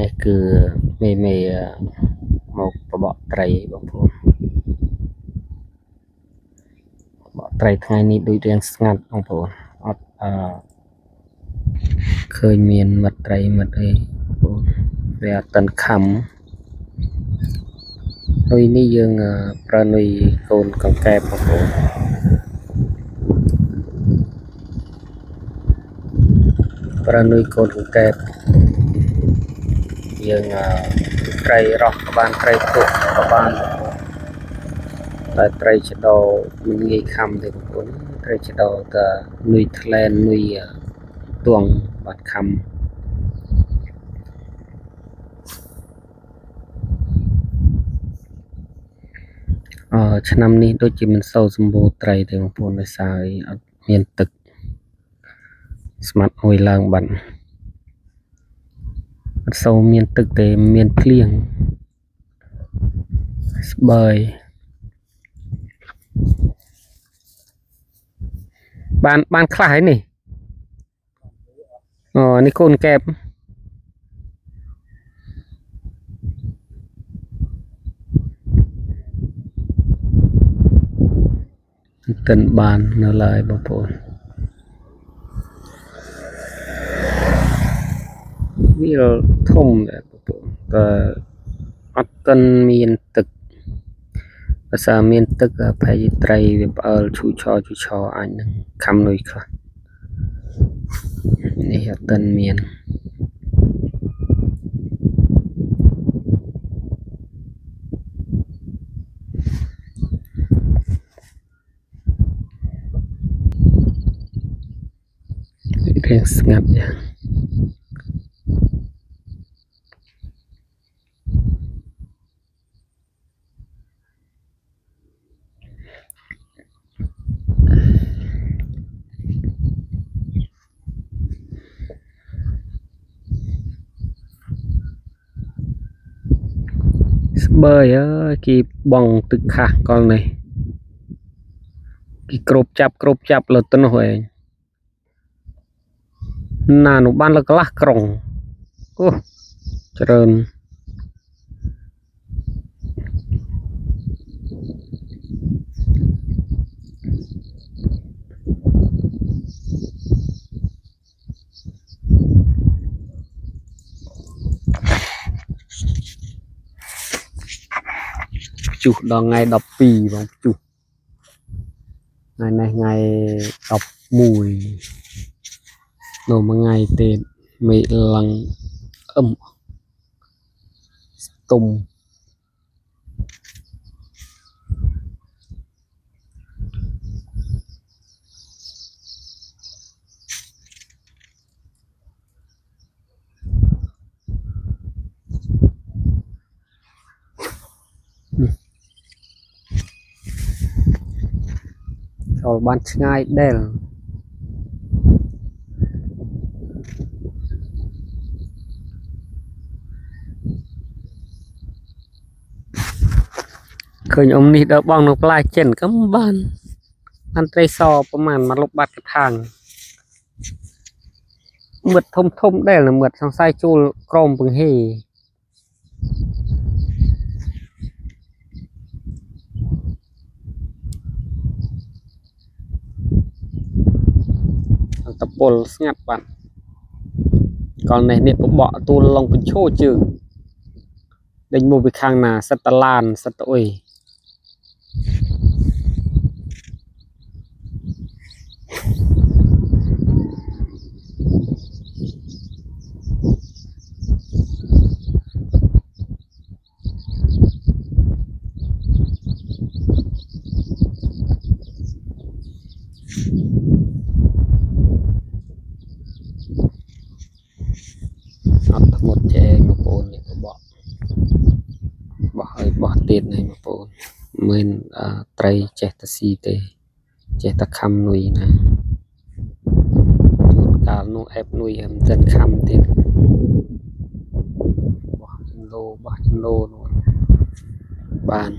នេះគឺមេមកបបកត្រីបងប្អូនបកត្រីថ្ងៃនេះដូចរៀងស្ងាត់បងប្អូនអត់ឃើញមានមិត្តត្រីមិត្តអីបងប្អូនវាអត់ទាន់ខំនុយនេះយើងប្រើនុយកូនកង្កែបបងប្អូនប្រើនុយកូនកង្កែបយើងត្រីរស់ក៏បានត្រីទុកក៏បានតែត្រីចដោមិនងាយខំទេបងប្អូនត្រីចដោតែនុយថ្លែននុយទួងបាត់ខំឆ្នាំនេះដូចជាមិនសូវសម្បូរត្រីទេបងប្អូនដោយសារអត់មានទឹកស្មាត់ហួយឡើងបាត់អត់សូវមានទឹកទេមានភ្លៀងស្បើយបានខ្លះហើយនេះនេះកូនកែបទិនបាននៅឡើយបងប្អូនវាធំដែរបងប្អូនតែអត់ទាន់មានទឹកភាសាមានទឹកប្រហែលជាត្រីវាផ្អើលឈូឆរអាចនឹងខំនុយខ្លះនេះអត់ទាន់មានរៀងស្ងាត់យ៉ាងស្បើយអើយគេបងទឹកខាស់កលនេះគេគ្របចាប់លើទៅនោះឯងណានោះបានលើកន្លះក្រុងអូច្រើនជុះដល់ថ្ងៃ12បងជុះថ្ងៃនេះថ្ងៃ11នៅមួយថ្ងៃទៀតមេឃឡើងអឹមស្ទុំចូលបានឆ្ងាយដែលឃើញនេះដើបងនៅផ្លែចិនក៏បានត្រីសប្រហែលមកលុបបាត់កថាងមឹកធំដែលមឹកសង្ស័យជួលក្រមពងហេតពលស្ងាត់បាត់កលនេះបបកទូលឡងបញ្ឈោជើងដេញមកពីខាងណាសិតតឡានសិតអុយអត់ធ្មត់ចែងបងប្អូននេះបបកបោះឲ្យបោះទៀតនេះបងប្អូនមិនត្រីចេះតែស៊ីទេចេះតែខំនុយណាជួនកាលនោះអេបនុយមិនទាន់ខំទៀតបោះចំលោនោះបាន